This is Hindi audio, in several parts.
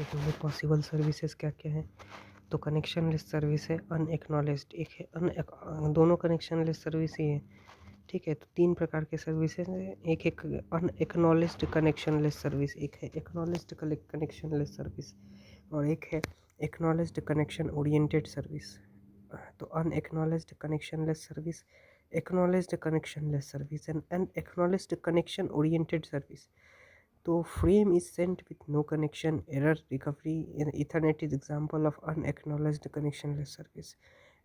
देखेंगे पॉसिबल सर्विसेज क्या क्या है। तो कनेक्शन लेस सर्विस है, अनएक्नॉलेज्ड एक है, दोनों कनेक्शन लेस सर्विस ही है। ठीक है, तो 3 प्रकार के सर्विसेज हैं। एक एक अनएक्नॉलेज्ड कनेक्शन लेस सर्विस, एक है एक्नॉलेज्ड कनेक्शन लेस सर्विस, और एक है एक्नॉलेज्ड कनेक्शन ओरिएंटेड सर्विस। तो unacknowledged connectionless service, acknowledged connectionless service and unacknowledged connection oriented service. तो frame is sent with no connection, error recovery in Ethernet is example of unacknowledged connectionless service.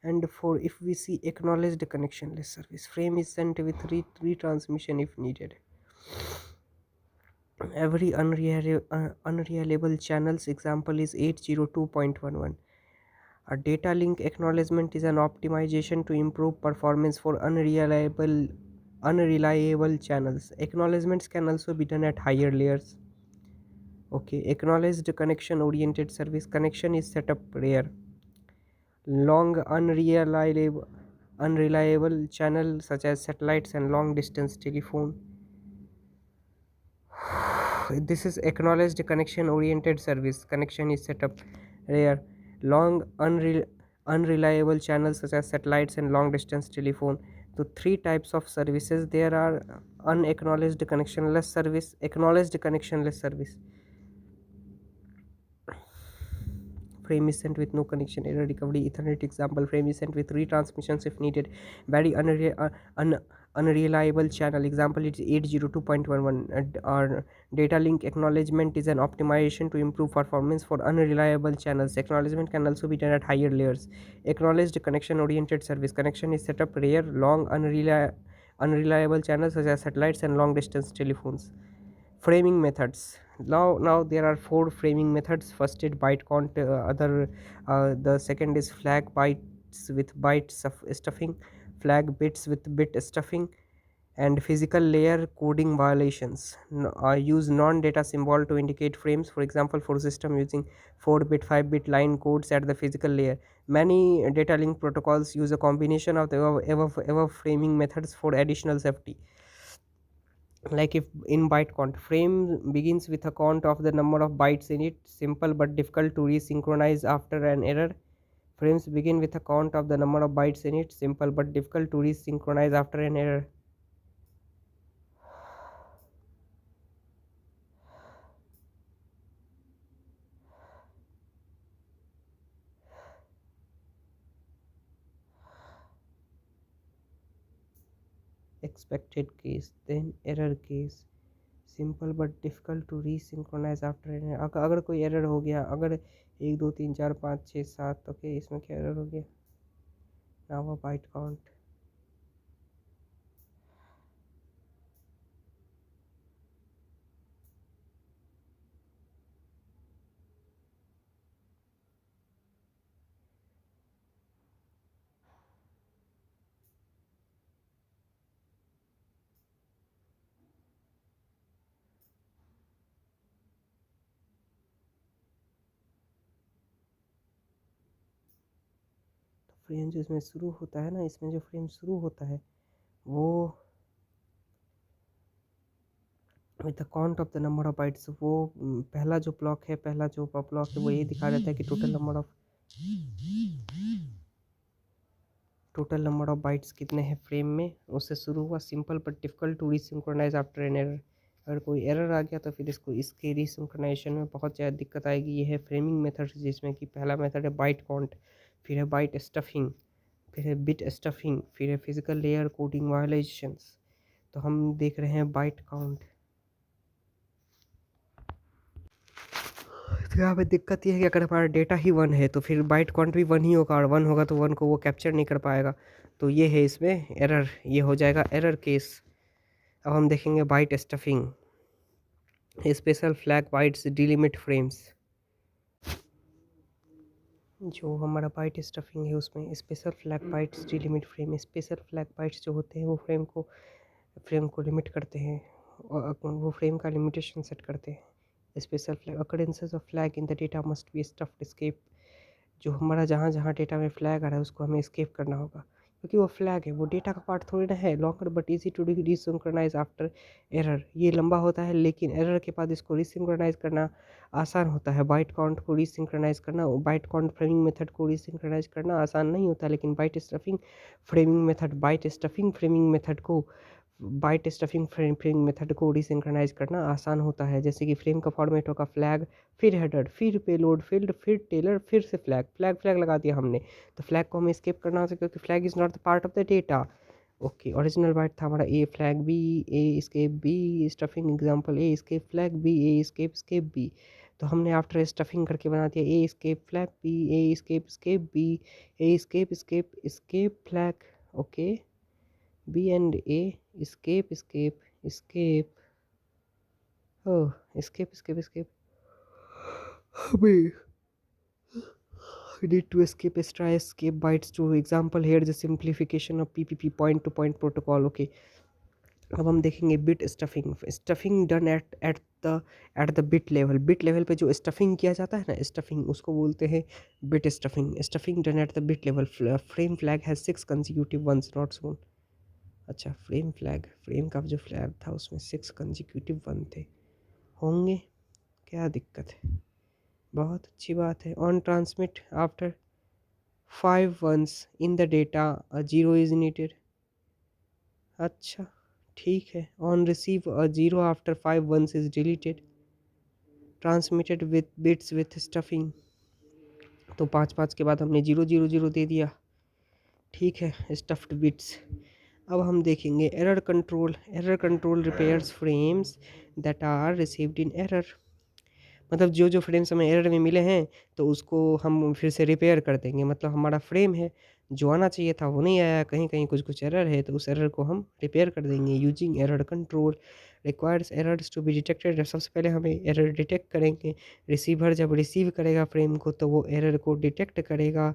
And for if we see acknowledged connectionless service, frame is sent with retransmission if needed. Every unreliable channels example is 802.11. A data link acknowledgement is an optimization to improve performance for unreliable channels. Acknowledgements can also be done at higher layers. Okay, acknowledged connection oriented service, connection is set up rare. Long unreliable channel such as satellites and long distance telephone. This is acknowledged connection oriented service, connection is set up rare. Long unreliable channels such as satellites and long distance telephone. So 3 types of services there are: unacknowledged connectionless service, acknowledged connectionless service. Frame is sent with no connection, error recovery, Ethernet example, frame is sent with retransmissions if needed. Very unreliable channel example, it's 802.11. Or data link acknowledgement is an optimization to improve performance for unreliable channels. Acknowledgement can also be done at higher layers. Acknowledged connection oriented service, connection is set up rare. Long unreliable channels such as satellites and long distance telephones. Framing methods. Now there are 4 framing methods. First is byte count, the second is flag bytes with stuffing, flag bits with bit stuffing, and physical layer coding violations. Use non-data symbol to indicate frames, for example for system using 4-bit 5-bit line codes at the physical layer. Many data link protocols use a combination of the above framing methods for additional safety. Like if in byte count, frame begins with a count of the number of bytes in it, simple but difficult to resynchronize after an error. Frames begin with a count of the number of bytes in it, simple but difficult to resynchronize after an error. Expected case, then error case, simple but difficult to resynchronise after an error. अगर कोई एरर हो गया, अगर 1 2 3 4 5 6 7, ओके इसमें क्या एरर हो गया, now a byte count. Frame जो इसमें शुरू होता है ना, इसमें जो फ्रेम शुरू होता है वो with the count of the number of bytes, वो पहला जो ब्लॉक है, पहला जो ब्लॉक है वो ये दिखा देता है कि टोटल नंबर ऑफ बाइट्स कितने हैं फ्रेम में, उससे शुरू हुआ। Simple but difficult to resynchronise after an error. अगर कोई एरर आ गया तो फिर इसके रीसिंक्रोनाइजेशन में बहुत ज़्यादा दिक्कत आएगी। ये है फ्रेमिंग मेथड, जिसमें कि पहला मेथड है बाइट काउंट, फिर है बाइट स्टफिंग, फिर है बिट स्टफिंग, फिर है फिजिकल लेयर कोडिंग वायलेशंस। तो हम देख रहे हैं बाइट काउंट। तो यहाँ पे दिक्कत ये है कि अगर हमारा डेटा ही 1 है तो फिर बाइट काउंट भी 1 ही होगा, और 1 होगा तो 1 को वो कैप्चर नहीं कर पाएगा। तो ये है इसमें एरर, ये हो जाएगा एरर केस। अब हम देखेंगे byte stuffing, special flag bytes delimit frames. जो हमारा बाइट स्टफिंग है उसमें special flag bytes delimit frame, special flag bytes जो होते हैं वो फ्रेम को लिमिट करते हैं, और वो फ्रेम का लिमिटेशन सेट करते हैं। Special flag occurrences of flag in the data must be stuffed escape. जो हमारा जहाँ जहाँ डेटा में फ्लैग आ रहा है उसको हमें एस्केप करना होगा। क्योंकि वो फ्लैग है, वो डेटा का पार्ट थोड़ी ना है। Longer but easy to resynchronise after error, ये लंबा होता है लेकिन एरर के बाद इसको रिसिंक्रोनाइज करना आसान होता है। बाइट काउंट को रिसिंक्रोनाइज करना, बाइट काउंट फ्रेमिंग मेथड को रिसिंक्रोनाइज करना आसान नहीं होता, लेकिन बाइट स्टफिंग फ्रेमिंग मेथड को बाइट स्टफिंग फ्रेमिंग मेथड को रिसिंक्रोनाइज करना आसान होता है। जैसे कि फ्रेम का फॉर्मेट होगा फ्लैग, फिर हेडर, फिर पेलोड फील्ड, फिर टेलर, फिर से फ्लैग लगा दिया हमने, तो फ्लैग को हमें स्किप करना होता है क्योंकि flag is not the part of the data. Okay, original byte था हमारा A flag B, A escape B, stuffing example A escape flag B, A escape B. तो हमने आफ्टर स्टफिंग करके बना दिया A escape flag B, A escape B, A escape flag. Okay, B and A escape oh escape हमें need to escape bytes to example here the simplification of PPP point to point protocol. Okay, अब हम देखेंगे bit stuffing done at the bit level पे जो स्टफिंग किया जाता है ना, स्टफिंग उसको बोलते हैं bit stuffing done at the bit level. Frame flag has 6 consecutive ones not soon. अच्छा, फ्रेम का जो फ्लैग था उसमें 6 कंसेक्यूटिव वन थे, होंगे, क्या दिक्कत है, बहुत अच्छी बात है। On transmit after 5 ones in the data, a 0 is needed। अच्छा, ठीक है। On receive a 0 after 5 ones is deleted। Transmitted with bits with stuffing, तो 5 5 के बाद हमने 0 0 0 दे दिया, ठीक है, स्टफ्ड बिट्स। अब हम देखेंगे error control repairs frames that are received in error. मतलब जो फ्रेम्स हमें एरर में मिले हैं तो उसको हम फिर से रिपेयर कर देंगे। मतलब हमारा फ्रेम है, जो आना चाहिए था वो नहीं आया, कहीं कहीं कुछ एरर है, तो उस एरर को हम रिपेयर कर देंगे। Using error control requires errors to be detected. सबसे पहले हमें एरर डिटेक्ट करेंगे। रिसीवर जब रिसीव करेगा फ्रेम को तो वो एरर को डिटेक्ट करेगा।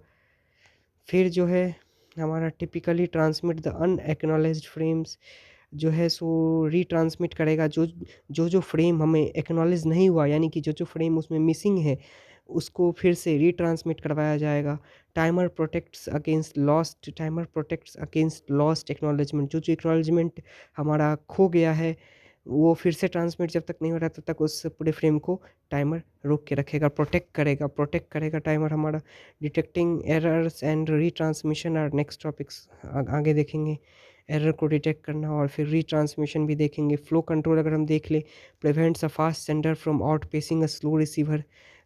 फिर जो है हमारा टिपिकली ट्रांसमिट द अनएक्नॉलेज्ड फ्रेम्स, जो है सो रीट्रांसमिट करेगा जो फ्रेम हमें एक्नॉलेज नहीं हुआ, यानी कि जो फ्रेम उसमें मिसिंग है उसको फिर से रीट्रांसमिट करवाया जाएगा। Timer protects against lost acknowledgement, जो एक्नॉलेजमेंट हमारा खो गया है वो फिर से ट्रांसमिट जब तक नहीं हो रहा तब तक उस पूरे फ्रेम को टाइमर रोक के रखेगा, प्रोटेक्ट करेगा टाइमर हमारा। Detecting errors and retransmission are next topics, आगे देखेंगे। एरर को डिटेक्ट करना और फिर रीट्रांसमिशन भी देखेंगे। फ्लो कंट्रोल अगर हम देख ले, prevents a fast sender from outpacing a slow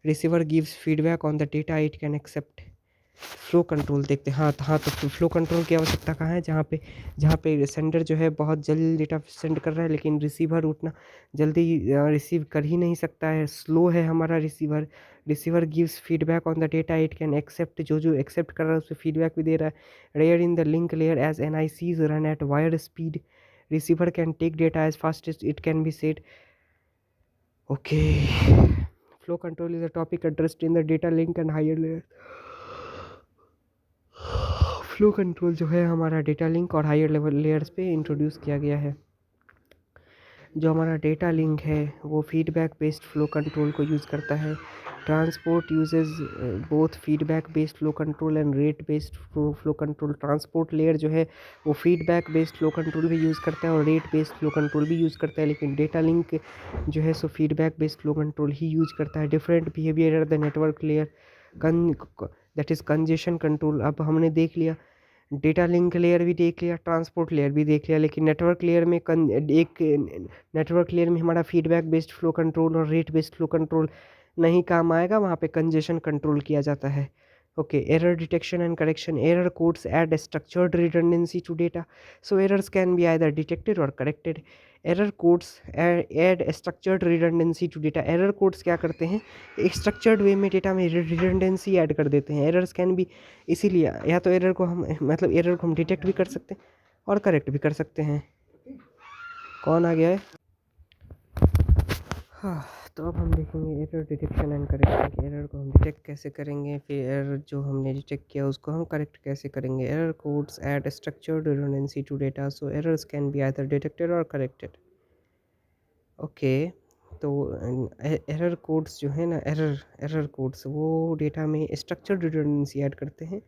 receiver gives feedback on the data it can accept. Flow control देखते हैं। हाँ, तो फ्लो कंट्रोल की आवश्यकता कहाँ है, जहाँ पे सेंडर जो है बहुत जल्दी डेटा सेंड कर रहा है लेकिन रिसीवर उतना जल्दी रिसीव कर ही नहीं सकता है, स्लो है हमारा receiver gives feedback on the data it can accept, जो एक्सेप्ट कर रहा है उसे फीडबैक भी दे रहा है। Rare in the link layer as N I Cs run at wire speed, receiver can take data as fast as it can be set. Okay, flow control is a topic addressed in the data link and higher layer. Flow control जो है हमारा डेटा लिंक और हायर लेवल लेयर्स पे इंट्रोड्यूस किया गया है। जो हमारा डेटा लिंक है वो फीडबैक बेस्ड फ्लो कंट्रोल को यूज़ करता है। Transport uses both feedback based flow control and rate based flow control. Transport layer जो है वो फीडबैक बेस्ड फ्लो कंट्रोल भी यूज़ करता है और रेट बेस्ड फ्लो कंट्रोल भी यूज़ करता है, लेकिन डेटा लिंक जो है सो फीडबैक बेस्ड फ्लो कंट्रोल ही यूज़ करता है। Different behaviour the network layer that is congestion control. अब हमने देख लिया डेटा लिंक लेयर भी देख लिया, ट्रांसपोर्ट लेयर भी देख लिया, लेकिन नेटवर्क लेयर में हमारा फीडबैक बेस्ड फ्लो कंट्रोल और रेट बेस्ड फ्लो कंट्रोल नहीं काम आएगा, वहाँ पे कंजेशन कंट्रोल किया जाता है। Okay, error detection and correction. Error codes add structured redundancy to data, so errors can be either detected और corrected. Error codes add structured redundancy to data. Error codes क्या करते हैं, एक स्ट्रक्चर्ड वे में डेटा में रिडंडेंसी ऐड कर देते हैं। एरर्स कैन बी, इसीलिए या तो एरर को हम डिटेक्ट भी कर सकते हैं और करेक्ट भी कर सकते हैं। कौन आ गया है? हाँ, तो अब हम देखेंगे एरर डिटेक्शन एंड करेक्शन कि एरर को हम डिटेक्ट कैसे करेंगे, फिर एरर जो हमने डिटेक्ट किया उसको हम करेक्ट कैसे करेंगे। Error codes add structured redundancy to data, so errors can be either detected और करेक्टेड। ओके, तो एरर कोड्स जो है ना, एरर कोड्स वो डेटा में स्ट्रक्चर्ड रिडंडेंसी ऐड करते हैं।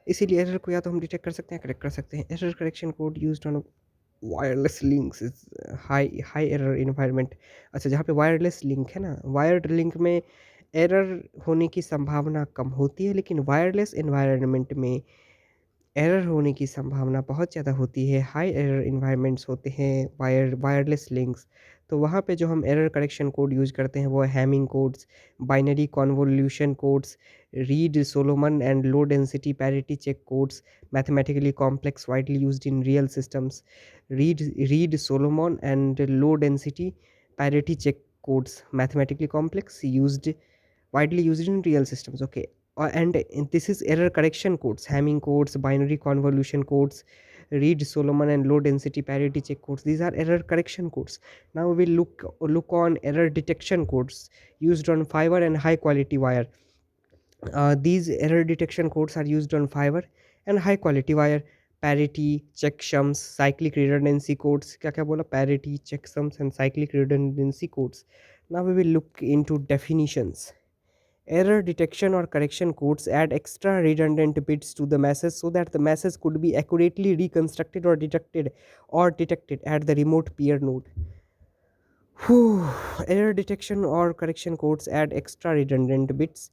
इसीलिए एरर को या तो हम डिटेक्ट कर सकते हैं, करेक्ट कर सकते हैं। Error correction code used on wireless links is high high error environment. अच्छा, जहाँ पे वायरलेस लिंक है ना, वायर्ड लिंक में एरर होने की संभावना कम होती है, लेकिन वायरलेस एनवायरनमेंट में एरर होने की संभावना बहुत ज़्यादा होती है। हाई एरर एनवायरनमेंट्स होते हैं वायरलेस लिंक्स, तो वहाँ पे जो हम एरर करेक्शन कोड यूज़ करते हैं वो है Hamming codes, binary convolution codes, Reed Solomon and low density parity check codes, mathematically complex widely used in real systems. Reed Solomon and low density parity check codes, mathematically complex used widely used in real systems. Okay. And this is error correction codes, Hamming codes, binary convolution codes, Reed Solomon and low density parity check codes. These are error correction codes. Now we will look on error detection codes used on fiber and high quality wire. These error detection codes are used on fiber and high quality wire. Parity, checksums, cyclic redundancy codes. क्या क्या बोला? Parity, checksums and cyclic redundancy codes. Now we will look into definitions. Error detection or correction codes add extra redundant bits to the message so that the message could be accurately reconstructed or detected at the remote peer node. Whew. Error detection और correction codes add extra redundant bits.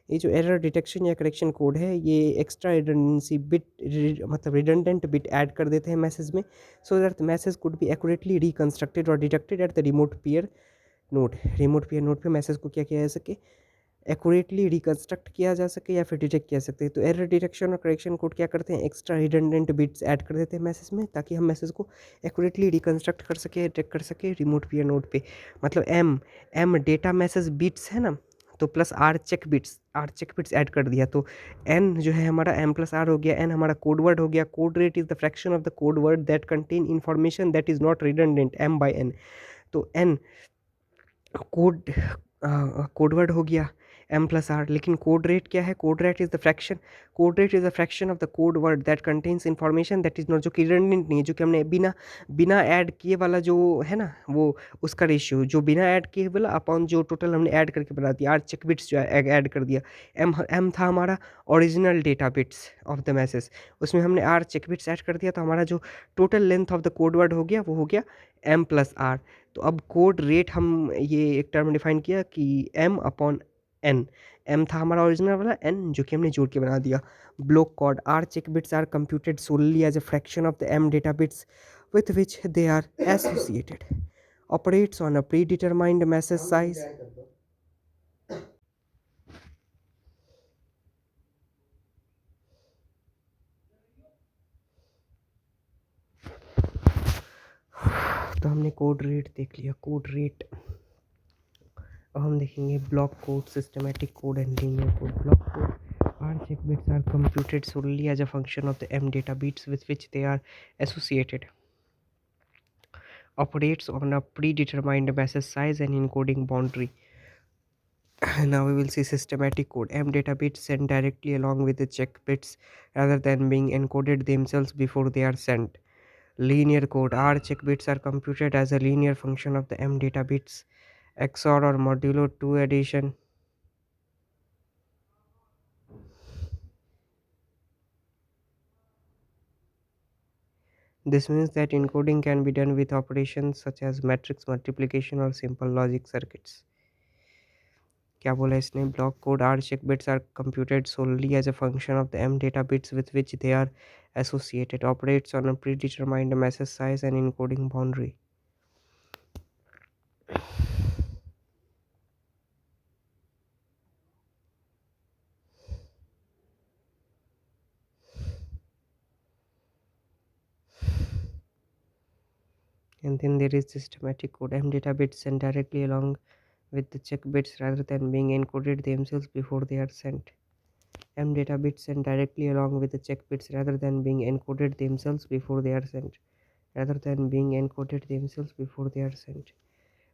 ये जो एरर डिटेक्शन या करेक्शन कोड है, ये एक्स्ट्रा रिडंडेंसी बिट, मतलब रिडंडेंट बिट ऐड कर देते हैं मैसेज में, so that the message could be accurately reconstructed और detected at the remote peer node. Remote peer node पे मैसेज को क्या किया जा सके, एक्यूरेटली रिकंस्ट्रक्ट किया जा सके या फिर डिटेक्ट किया सकते हैं। तो एरर डिटेक्शन और करेक्शन कोड क्या करते हैं, एक्स्ट्रा रिडंडेंट बिट्स ऐड कर देते हैं मैसेज में, ताकि हम मैसेज को एक्यूरेटली रिकंस्ट्रक्ट कर सके, डिटेक्ट कर सके रिमोट पीयर नोड पे। मतलब एम डेटा मैसेज बिट्स है ना, तो plus R check bits add कर दिया, तो एन जो है हमारा एम प्लस आर हो गया, एन हमारा कोड वर्ड हो गया। Code rate is the fraction of the code word that contain information that is not redundant, M by N. तो एन कोड कोडवर्ड हो गया एम प्लस आर, लेकिन कोड रेट क्या है, code rate is the fraction of the code word that contains information that is not, जो कि रिडंडेंट नहीं है, जो कि हमने बिना बिना ऐड किए वाला जो है ना, वो उसका रेशियो जो बिना ऐड किए वाला अपॉन जो टोटल हमने ऐड करके बना दिया, आर चेक बिट्स जो ऐड कर दिया। एम था हमारा original data bits of the message, उसमें हमने आर चेक बिट्स ऐड कर दिया, तो हमारा जो total length of the code word हो गया वो हो गया एम प्लस आर। तो अब कोड रेट हम ये एक टर्म डिफाइन किया कि एम अपॉन एन, एम था हमारा ओरिजिनल वाला, एन जो कि हमने जोड़ के बना दिया। Block code R check bits are computed solely as a fraction of the M data bits with which they are associated, operates on a predetermined message size. तो हमने कोड रेट देख लिया, कोड रेट। अब हम देखेंगे block code, systematic code and linear code. Block code R check bits are computed solely as a function of the m data bits with which they are associated, operates on a predetermined message size and encoding boundary. Now we will see systematic code. M data bits sent directly along with the check bits rather than being encoded themselves before they are sent. Linear code. R check bits are computed as a linear function of the M data bits. XOR or modulo 2 addition. This means that encoding can be done with operations such as matrix multiplication or simple logic circuits. क्या बोला इसने, block code R check bits are computed solely as a function of the m data bits with which they are associated, operates on a predetermined message size and encoding boundary. And then there is systematic code. M data bits sent directly along with the check bits rather than being encoded themselves before they are sent. M data bits sent directly along with the check bits rather than being encoded themselves before they are sent.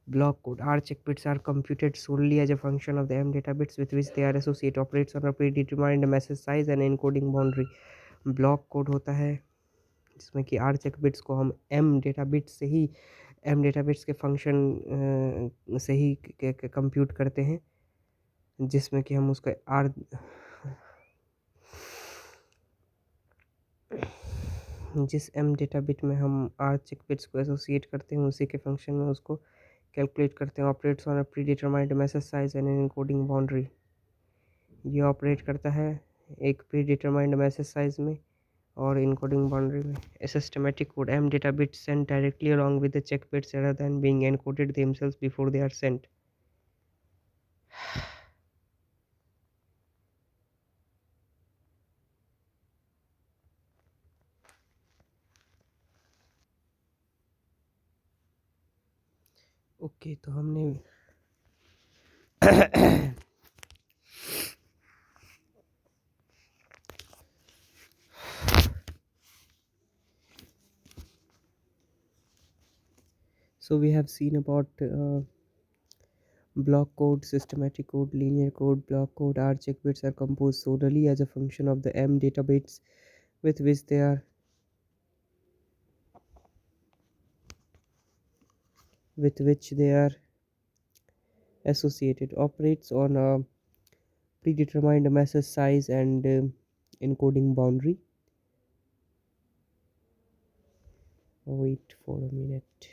Block code. R check bits are computed solely as a function of the M data bits with which they are associated, operates on a predetermined message size and encoding boundary. Block code होता है जिसमें कि आर चेक बिट्स को हम एम डेटा बिट्स के फंक्शन से ही कंप्यूट करते हैं, जिसमें कि हम उसका जिस एम डेटा बिट में हम आर चेक बिट्स को एसोसिएट करते हैं उसी के फंक्शन में उसको कैलकुलेट करते हैं। Operates on a predetermined message size and an encoding boundary. ये ऑपरेट करता है एक प्री डिटरमाइंड मैसेज साइज में और इनकोडिंग बाउंड्री में। A systematic code m data bits sent directly along with the check bits rather than being encoded themselves before they are sent. Okay, तो हमने so we have seen about block code, systematic code, linear code. Block code R check bits are composed solely as a function of the m data bits with which they are associated. Operates on a predetermined message size and encoding boundary. Wait for a minute.